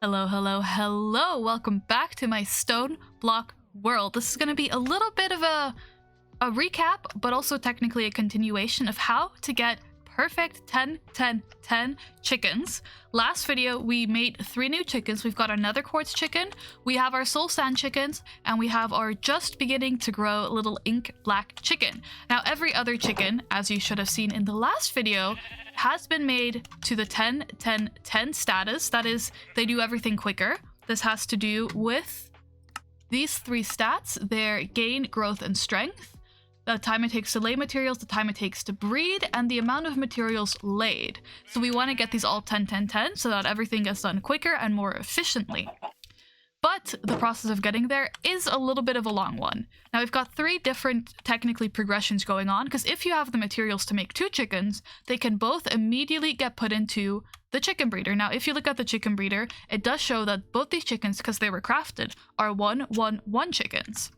Hello, hello, hello! Welcome back to my StoneBlock world. This is going to be a little bit of a recap, but also technically a continuation of how to get perfect 10, 10, 10 chickens. Last video, we made 3 new chickens. We've got our nether quartz chicken, we have our soul sand chickens, and we have our just beginning to grow little ink black chicken. Now, every other chicken, as you should have seen in the last video, has been made to the 10, 10, 10 status. That is, they do everything quicker. This has to do with these 3 stats: their gain, growth, and strength, the time it takes to lay materials, the time it takes to breed, and the amount of materials laid. So we want to get these all 10, 10, 10 so that everything gets done quicker and more efficiently. But the process of getting there is a little bit of a long one. Now we've got 3 different technically progressions going on, because if you have the materials to make 2 chickens, they can both immediately get put into the chicken breeder. Now if you look at the chicken breeder, it does show that both these chickens, because they were crafted, are 1, 1, 1 chickens.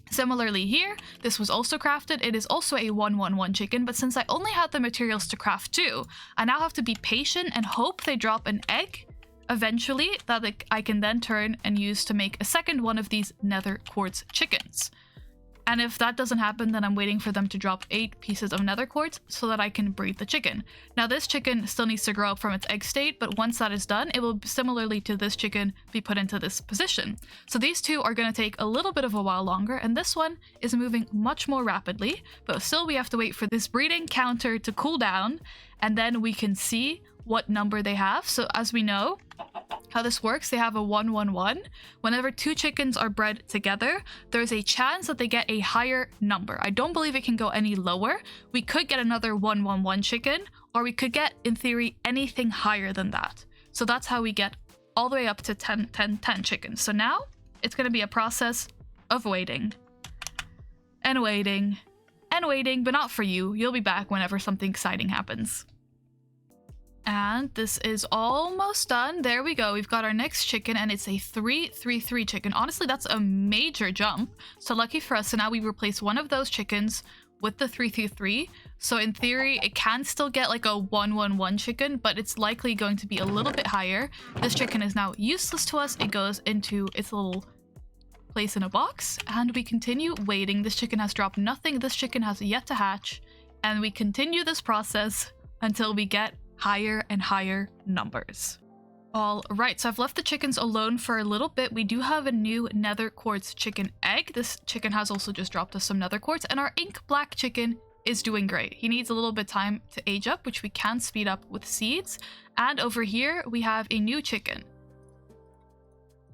Similarly here, this was also crafted. It is also a 1, 1, 1 chicken, but since I only had the materials to craft 2, I now have to be patient and hope they drop an egg eventually that I can then turn and use to make a second one of these nether quartz chickens. And if that doesn't happen, then I'm waiting for them to drop 8 pieces of nether quartz so that I can breed the chicken. Now this chicken still needs to grow up from its egg state, but once that is done, it will similarly to this chicken be put into this position. So these 2 are going to take a little bit of a while longer, and this one is moving much more rapidly, but still we have to wait for this breeding counter to cool down, and then we can see what number they have. So as we know how this works, they have a 1, 1, 1. Whenever 2 chickens are bred together, there's a chance that they get a higher number. I don't believe it can go any lower. We could get another 1, 1, 1 chicken, or we could get, in theory, anything higher than that. So that's how we get all the way up to 10, 10, 10 chickens. So now it's going to be a process of waiting and waiting and waiting, but not for you. You'll be back whenever something exciting happens. And this is almost done. There we go. We've got our next chicken, and it's a 3, 3, 3 chicken. Honestly, that's a major jump. So lucky for us. So now we replace one of those chickens with the 3, 3, 3. So in theory, it can still get like a 1, 1, 1 chicken, but it's likely going to be a little bit higher. This chicken is now useless to us. It goes into its little place in a box, and we continue waiting. This chicken has dropped nothing. This chicken has yet to hatch, and we continue this process until we get higher and higher numbers. All right, so I've left the chickens alone for a little bit. We do have a new nether quartz chicken egg. This chicken has also just dropped us some nether quartz, and our ink black chicken is doing great. He needs a little bit of time to age up, which we can speed up with seeds. And over here we have a new chicken.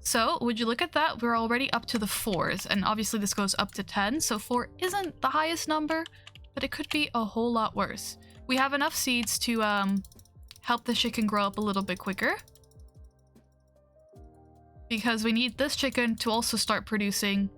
So would you look at that? We're already up to the 4s, and obviously this goes up to 10, so 4 isn't the highest number, but it could be a whole lot worse. We have enough seeds to help the chicken grow up a little bit quicker, because we need this chicken to also start producing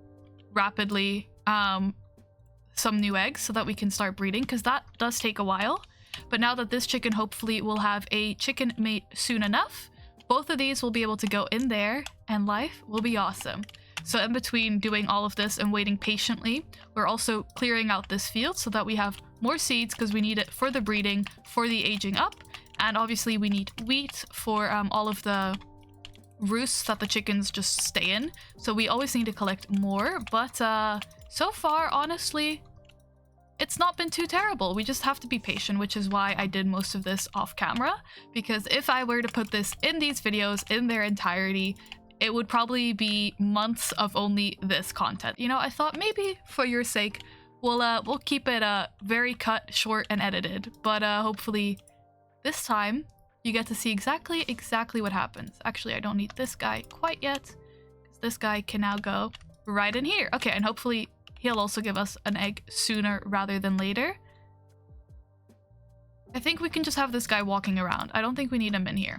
rapidly some new eggs so that we can start breeding, because that does take a while. But now that this chicken hopefully will have a chicken mate soon enough, both of these will be able to go in there and life will be awesome. So in between doing all of this and waiting patiently, we're also clearing out this field so that we have more seeds, because we need it for the breeding, for the aging up, and obviously we need wheat for all of the roosts that the chickens just stay in. So we always need to collect more, but so far, honestly, it's not been too terrible. We just have to be patient, which is why I did most of this off camera, because if I were to put this in these videos in their entirety, it would probably be months of only this content. You know, I thought maybe for your sake, we'll keep it very cut, short, and edited. But hopefully this time you get to see exactly what happens. Actually, I don't need this guy quite yet, because this guy can now go right in here. Okay, and hopefully he'll also give us an egg sooner rather than later. I think we can just have this guy walking around. I don't think we need him in here.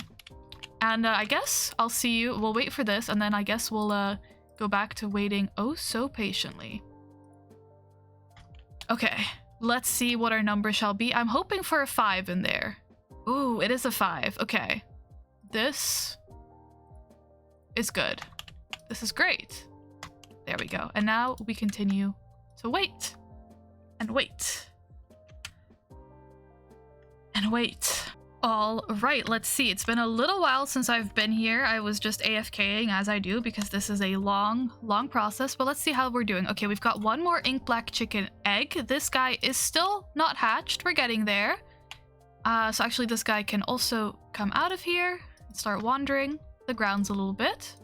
And I guess I'll see you. We'll wait for this, and then I guess we'll go back to waiting oh so patiently. Okay, let's see what our number shall be. I'm hoping for a 5 in there. Ooh, it is a 5. Okay. This is good. This is great. There we go. And now we continue to wait. And wait. And wait. All right, let's see. It's been a little while since I've been here. I was just AFKing as I do because this is a long process, but let's see how we're doing. Okay, we've got one more ink black chicken egg. This guy is still not hatched. We're getting there. So actually this guy can also come out of here and start wandering the grounds a little bit.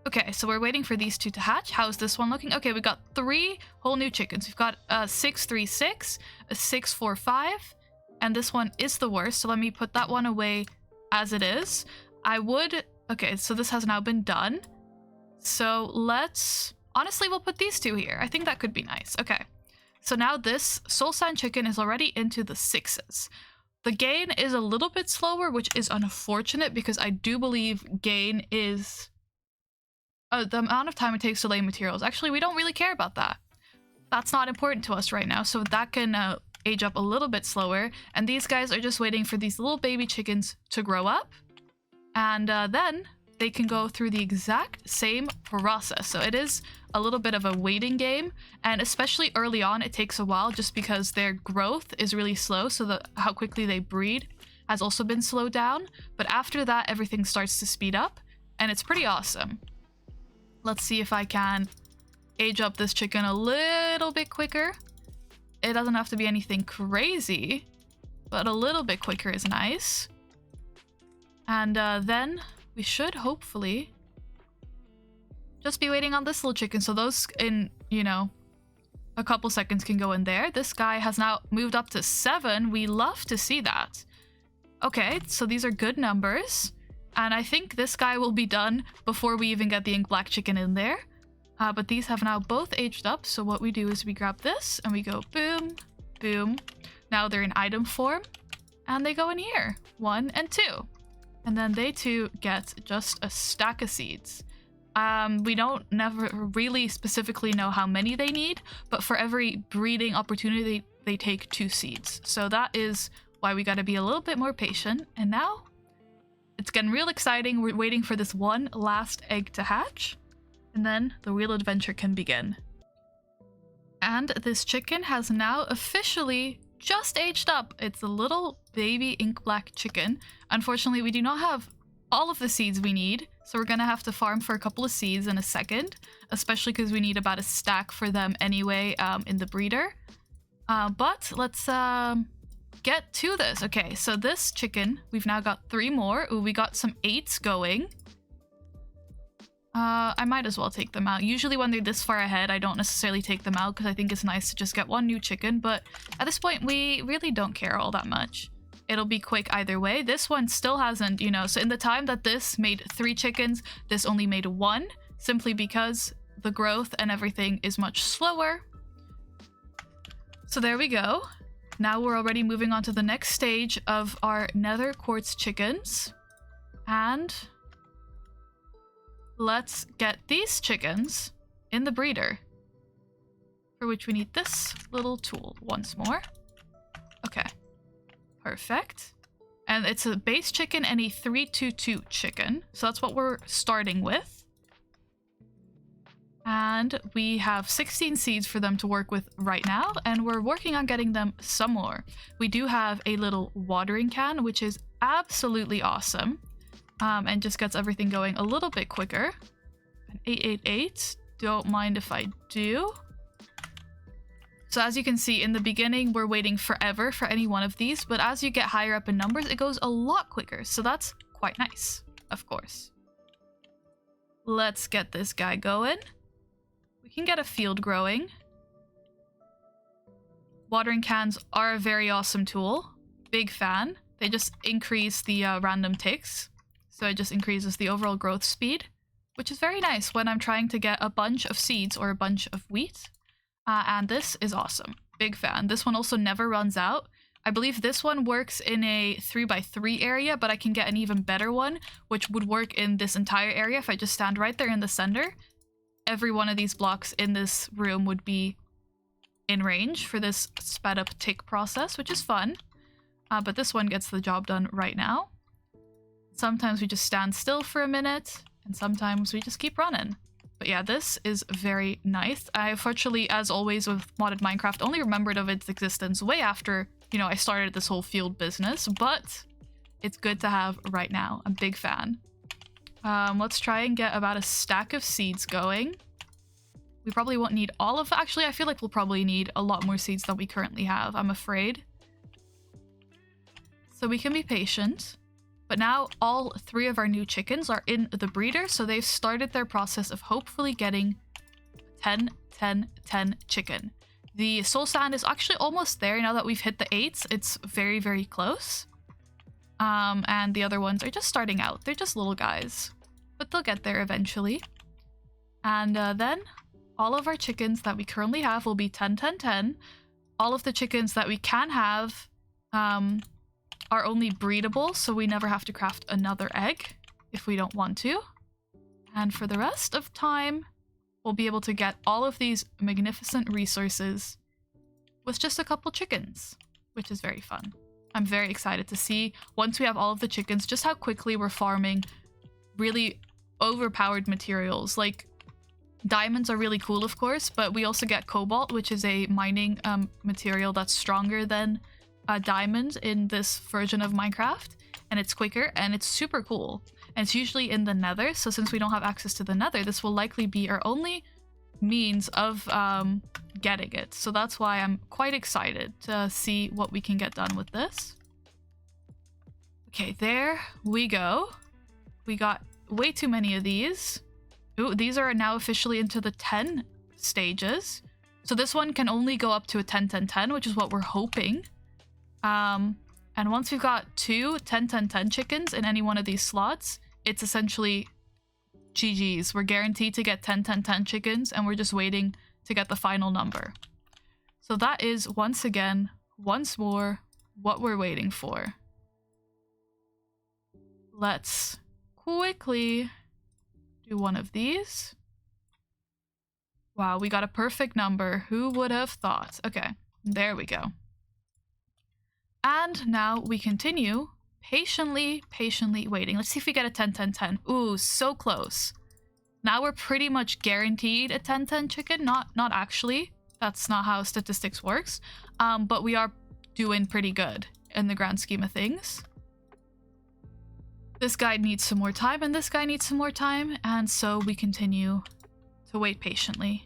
Okay, so we're waiting for these two to hatch. How's this one looking? Okay, we've got 3 whole new chickens. We've got a 636, a 645, and this one is the worst. So let me put that one away as it is. Okay, so this has now been done. So honestly, we'll put these two here. I think that could be nice. Okay, so now this soul sand chicken is already into the 6s. The gain is a little bit slower, which is unfortunate because I do believe gain is the amount of time it takes to lay materials. Actually, we don't really care about that. That's not important to us right now, so that can age up a little bit slower. And these guys are just waiting for these little baby chickens to grow up, and then they can go through the exact same process. So it is a little bit of a waiting game, and especially early on it takes a while just because their growth is really slow, so how quickly they breed has also been slowed down. But after that, everything starts to speed up, and it's pretty awesome. Let's see if I can age up this chicken a little bit quicker. It doesn't have to be anything crazy, but a little bit quicker is nice. And then we should hopefully just be waiting on this little chicken. So those in, a couple seconds can go in there. This guy has now moved up to 7. We love to see that. Okay, so these are good numbers. And I think this guy will be done before we even get the ink black chicken in there. But these have now both aged up. So what we do is we grab this and we go boom, boom. Now they're in item form and they go in here, 1 and 2. And then they too get just a stack of seeds. We don't never really specifically know how many they need, but for every breeding opportunity, they take 2 seeds. So that is why we got to be a little bit more patient. And now it's getting real exciting. We're waiting for this one last egg to hatch, and then the real adventure can begin. And this chicken has now officially just aged up. It's a little baby ink black chicken. Unfortunately, we do not have all of the seeds we need, so we're gonna have to farm for a couple of seeds in a second, especially because we need about a stack for them anyway in the breeder. But let's get to this. Okay, so this chicken, we've now got 3 more. Ooh, we got some 8s going. I might as well take them out. Usually when they're this far ahead, I don't necessarily take them out because I think it's nice to just get 1 new chicken, but at this point, we really don't care all that much. It'll be quick either way. This one still hasn't, so in the time that this made 3 chickens, this only made 1, simply because the growth and everything is much slower. So there we go. Now we're already moving on to the next stage of our nether quartz chickens. And let's get these chickens in the breeder, for which we need this little tool once more. Okay, perfect. And it's a base chicken and a 322 chicken. So that's what we're starting with. And we have 16 seeds for them to work with right now, and we're working on getting them some more. We do have a little watering can, which is absolutely awesome, and just gets everything going a little bit quicker. An 888, don't mind if I do. So as you can see, in the beginning, we're waiting forever for any one of these, but as you get higher up in numbers, it goes a lot quicker. So that's quite nice, of course. Let's get this guy going. We can get a field growing. Watering cans are a very awesome tool. Big fan. They just increase the random ticks. So it just increases the overall growth speed, which is very nice when I'm trying to get a bunch of seeds or a bunch of wheat. And this is awesome. Big fan. This one also never runs out. I believe this one works in a 3x3 area, but I can get an even better one, which would work in this entire area if I just stand right there in the center. Every one of these blocks in this room would be in range for this sped up tick process, which is fun. But this one gets the job done right now. Sometimes we just stand still for a minute, and sometimes we just keep running. But yeah, this is very nice. I unfortunately, as always with modded Minecraft, only remembered of its existence way after, I started this whole field business, but it's good to have right now. I'm a big fan. Let's try and get about a stack of seeds going. We probably won't need all of... Actually, I feel like we'll probably need a lot more seeds than we currently have, I'm afraid. So we can be patient. But now all 3 of our new chickens are in the breeder, so they've started their process of hopefully getting 10, 10, 10 chicken. The soul sand is actually almost there now that we've hit the 8s. It's very, very close. And the other ones are just starting out. They're just little guys, but they'll get there eventually. And then all of our chickens that we currently have will be 10, 10, 10. All of the chickens that we can have are only breedable, so we never have to craft another egg if we don't want to. And for the rest of time, we'll be able to get all of these magnificent resources with just a couple chickens, which is very fun. I'm very excited to see, once we have all of the chickens, just how quickly we're farming really overpowered materials. Like, diamonds are really cool, of course, but we also get cobalt, which is a mining material that's stronger than diamond in this version of Minecraft, and it's quicker and it's super cool. And it's usually in the nether, so since we don't have access to the nether, this will likely be our only means of getting it. So that's why I'm quite excited to see what we can get done with this. Okay, there we go. We got way too many of these. Ooh, these are now officially into the 10 stages. So this one can only go up to a 10, 10, 10, which is what we're hoping. And once we've got 2 10, 10, 10 chickens in any one of these slots, it's essentially GG's. We're guaranteed to get 10, 10, 10 chickens, and we're just waiting to get the final number. So that is, once again, once more, what we're waiting for. Let's quickly do one of these. Wow, we got a perfect number. Who would have thought? Okay, there we go. And now we continue patiently waiting. Let's see if we get a 10, 10, 10. Ooh, so close. Now we're pretty much guaranteed a 10, 10 chicken. Not actually. That's not how statistics works. But we are doing pretty good in the grand scheme of things. This guy needs some more time, and this guy needs some more time, and so we continue to wait patiently.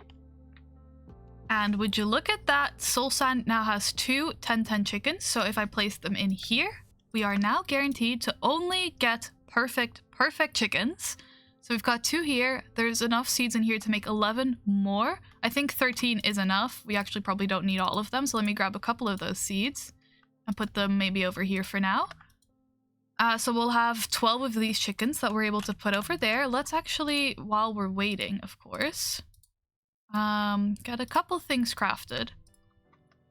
And would you look at that, soul sand now has 2 10, 10 chickens, so if I place them in here, we are now guaranteed to only get perfect chickens. So we've got 2 here. There's enough seeds in here to make 11 more. I think 13 is enough. We actually probably don't need all of them, so let me grab a couple of those seeds and put them maybe over here for now. So we'll have 12 of these chickens that we're able to put over there. Let's actually, while we're waiting, of course, get a couple things crafted.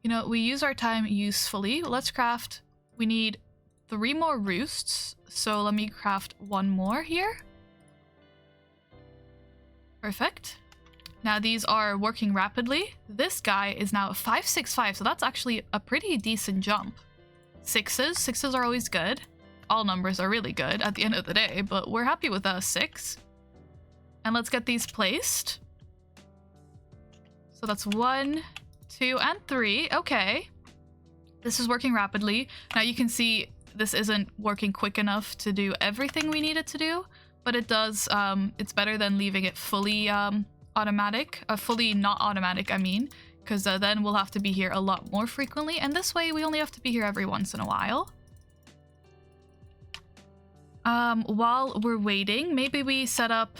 You know, we use our time usefully. Let's craft, we need 3 more roosts. So let me craft 1 more here. Perfect. Now these are working rapidly. This guy is now a 565, so that's actually a pretty decent jump. 6s are always good. All numbers are really good at the end of the day, but we're happy with a 6. And let's get these placed. So that's 1, 2, and 3. Okay. This is working rapidly. Now you can see this isn't working quick enough to do everything we need it to do, but it does, it's better than leaving it fully automatic. Fully not automatic, I mean, because then we'll have to be here a lot more frequently, and this way we only have to be here every once in a while. While we're waiting, maybe we set up...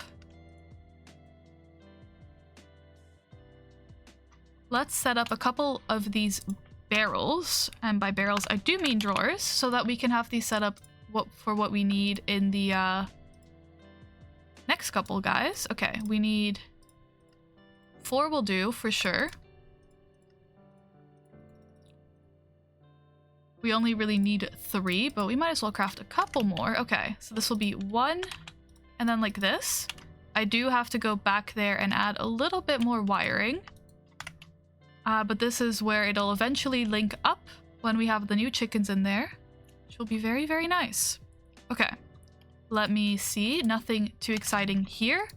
Let's set up a couple of these barrels, and by barrels I do mean drawers, so that we can have these set up for what we need in the next couple guys. Okay, we need 4 will do for sure. We only really need 3, but we might as well craft a couple more. Okay, so this will be 1, and then like this. I do have to go back there and add a little bit more wiring. But this is where it'll eventually link up when we have the new chickens in there, which will be very, very nice. Okay, let me see. Nothing too exciting here.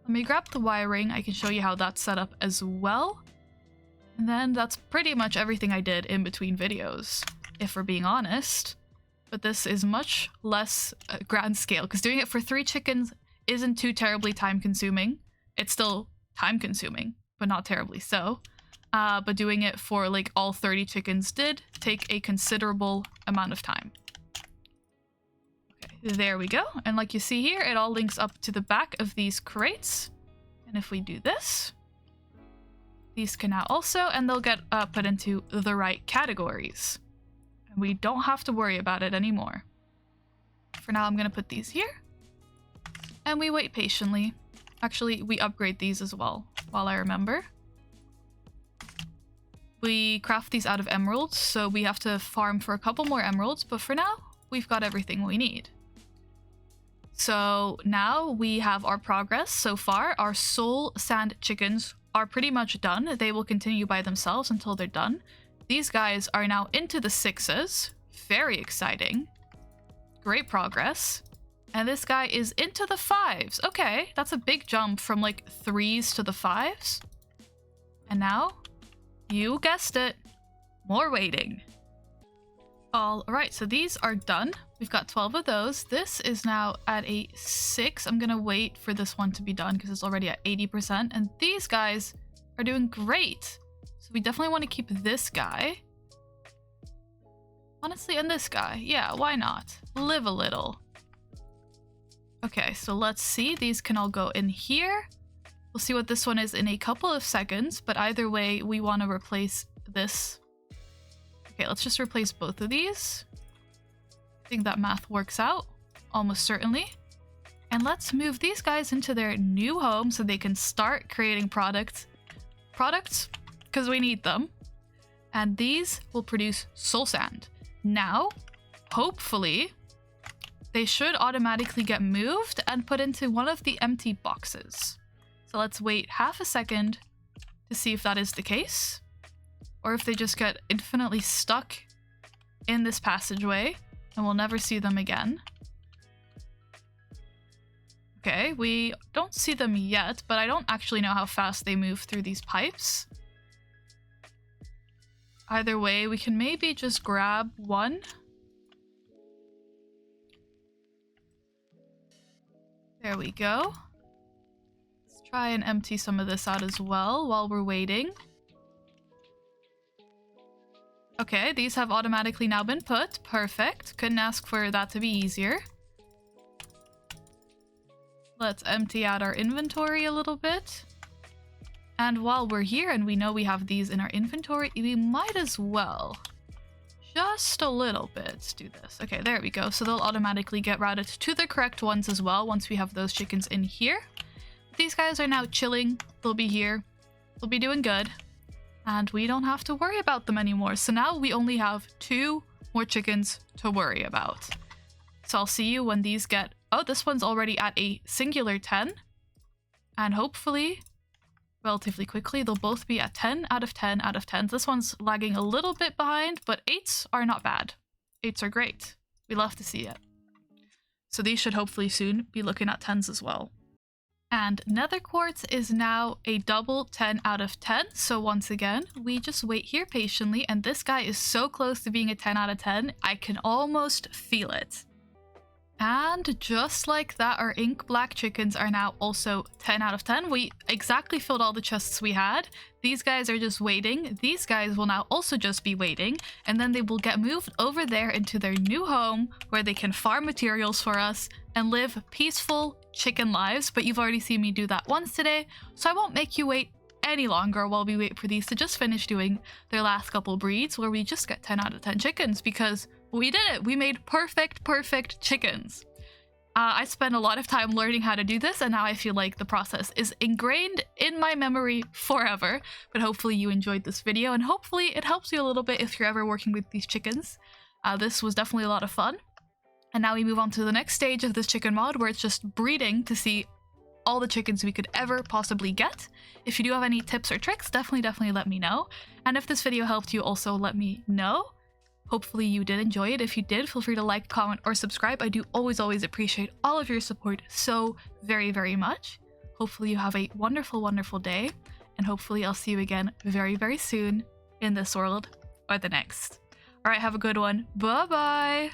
Let me grab the wiring. I can show you how that's set up as well. And then that's pretty much everything I did in between videos, if we're being honest. but this is much less grand scale because doing it for 3 chickens isn't too terribly time consuming. It's still time consuming, but not terribly so. But doing it for like all 30 chickens did take a considerable amount of time. Okay, there we go. And like you see here, it all links up to the back of these crates. And if we do this, these can now also, and they'll get put into the right categories. And we don't have to worry about it anymore. For now, I'm going to put these here. And we wait patiently. Actually, we upgrade these as well, while I remember. We craft these out of emeralds, so we have to farm for a couple more emeralds, but for now, we've got everything we need. So now we have our progress so far. Our soul sand chickens are pretty much done. They will continue by themselves until they're done. These guys are now into the 6s. Very exciting. Great progress. And this guy is into the 5s. Okay, that's a big jump from like 3s to the 5s. And now, you guessed it, more waiting. All right, so these are done. We've got 12 of those. This is now at a 6. I'm gonna wait for this one to be done because it's already at 80%. And these guys are doing great. So we definitely want to keep this guy. Honestly, and this guy. Yeah, why not? Live a little. Okay, so let's see. These can all go in here. We'll see what this one is in a couple of seconds, but either way, we want to replace this. Okay, let's just replace both of these. I think that math works out, almost certainly. And let's move these guys into their new home so they can start creating products, because we need them. And these will produce soul sand. Now, hopefully, they should automatically get moved and put into one of the empty boxes. So let's wait half a second to see if that is the case, or if they just get infinitely stuck in this passageway and we'll never see them again. Okay, we don't see them yet, but I don't actually know how fast they move through these pipes. Either way, we can maybe just grab one. There we go. Let's try and empty some of this out as well while we're waiting. Okay, these have automatically now been put. Perfect. Couldn't ask for that to be easier. Let's empty out our inventory a little bit. And while we're here and we know we have these in our inventory, we might as well just a little bit do this. Okay, there we go. So they'll automatically get routed to the correct ones as well once we have those chickens in here. These guys are now chilling. They'll be here. They'll be doing good. And we don't have to worry about them anymore. So now we only have 2 more chickens to worry about. So I'll see you when these get... Oh, this one's already at a singular 10. And hopefully, relatively quickly, they'll both be at 10 out of 10 out of 10. This one's lagging a little bit behind, but 8s are not bad. 8s are great. We love to see it. So these should hopefully soon be looking at 10s as well. And nether quartz is now a double 10 out of 10. So once again, we just wait here patiently. And this guy is so close to being a 10 out of 10. I can almost feel it. And just like that, our ink black chickens are now also 10 out of 10. We exactly filled all the chests we had. These guys are just waiting. These guys will now also just be waiting. And then they will get moved over there into their new home where they can farm materials for us and live peaceful chicken lives. But you've already seen me do that once today, so I won't make you wait any longer while we wait for these to just finish doing their last couple breeds where we just get 10 out of 10 chickens, because we did it. We made perfect chickens. I spent a lot of time learning how to do this, and now I feel like the process is ingrained in my memory forever. But hopefully you enjoyed this video, and hopefully it helps you a little bit if you're ever working with these chickens. This was definitely a lot of fun. And now we move on to the next stage of this chicken mod, where it's just breeding to see all the chickens we could ever possibly get. If you do have any tips or tricks, definitely let me know. And if this video helped you, also let me know. Hopefully you did enjoy it. If you did, feel free to like, comment, or subscribe. I do always appreciate all of your support so very much. Hopefully you have a wonderful day, and hopefully I'll see you again very soon in this world or the next. All right, have a good one. Bye-bye.